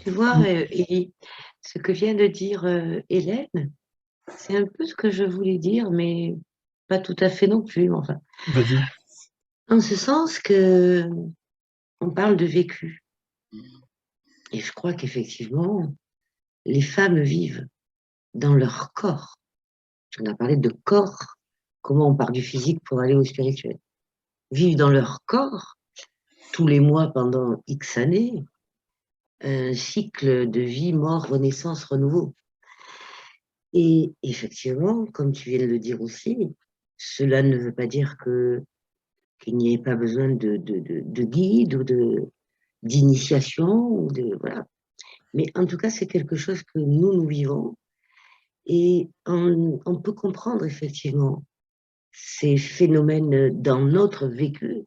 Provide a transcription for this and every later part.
Tu vois, Élie, ce que vient de dire Hélène, c'est un peu ce que je voulais dire, mais pas tout à fait non plus. Enfin, Vas-y. en ce sens que on parle de vécu. Et je crois qu'effectivement, les femmes vivent dans leur corps. On a parlé de corps, comment on part du physique pour aller au spirituel. Vivent dans leur corps, tous les mois pendant X années, un cycle de vie, mort, renaissance, renouveau. Et effectivement, comme tu viens de le dire aussi, cela ne veut pas dire qu'il n'y ait pas besoin de guide ou d'initiation ou voilà. Mais en tout cas, c'est quelque chose que nous vivons et on peut comprendre effectivement ces phénomènes dans notre vécu,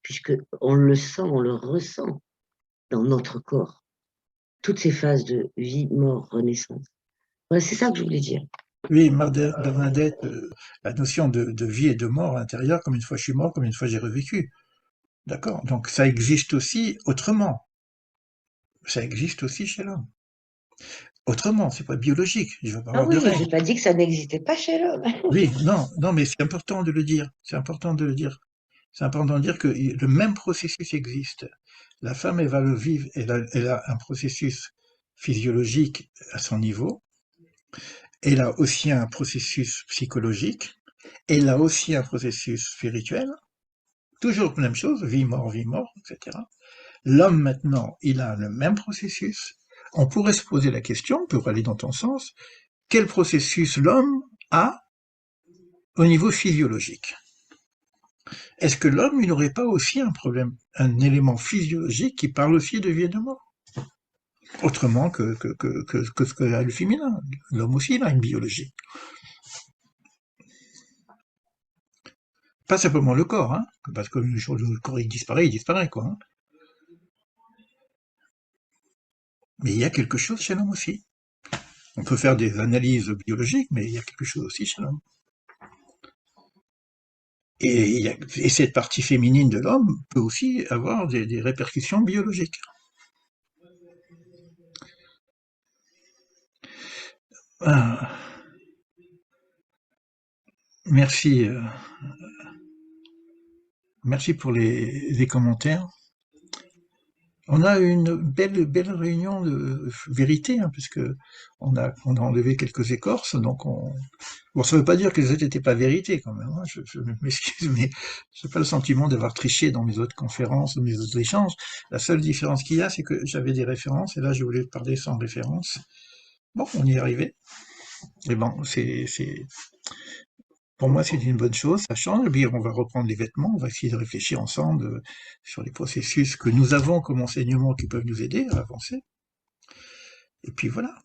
puisque on le sent, on le ressent dans notre corps. Toutes ces phases de vie, mort, renaissance. Voilà, c'est ça que je voulais dire. Oui, Bernadette, la notion de vie et de mort à l'intérieur, comme une fois je suis mort, comme une fois j'ai revécu. D'accord? Donc ça existe aussi autrement. Ça existe aussi chez l'homme. Autrement, c'est pas biologique. Je veux pas Ah avoir de oui, règles. j'ai pas dit que ça n'existait pas chez l'homme. Oui, non, non, mais c'est important de le dire. C'est important de le dire. C'est important de dire que le même processus existe. La femme, elle va le vivre, elle a un processus physiologique à son niveau. Elle a aussi un processus psychologique. Elle a aussi un processus spirituel. Toujours la même chose, vie, mort, etc. L'homme, maintenant, il a le même processus. On pourrait se poser la question, pour aller dans ton sens, quel processus l'homme a au niveau physiologique? Est-ce que l'homme, il n'aurait pas aussi un problème, un élément physiologique qui parle aussi de vie et de mort? Autrement que ce que a le féminin. L'homme aussi, il a une biologie. Pas simplement le corps, hein, parce que le jour où le corps il disparaît, quoi. Hein. Mais il y a quelque chose chez l'homme aussi. On peut faire des analyses biologiques, mais il y a quelque chose aussi chez l'homme. Et cette partie féminine de l'homme peut aussi avoir des répercussions biologiques. Ah, merci, merci pour les commentaires. On a une belle réunion de vérité, hein, puisque on a enlevé quelques écorces, donc bon, ça veut pas dire que les autres n'étaient pas vérité quand même, hein, je m'excuse, mais j'ai pas le sentiment d'avoir triché dans mes autres conférences ou mes autres échanges. La seule différence qu'il y a, c'est que j'avais des références, et là, je voulais parler sans référence. Bon, on y est arrivé. Et bon, pour moi, c'est une bonne chose, ça change, et puis on va reprendre les vêtements, on va essayer de réfléchir ensemble sur les processus que nous avons comme enseignement qui peuvent nous aider à avancer. Et puis voilà.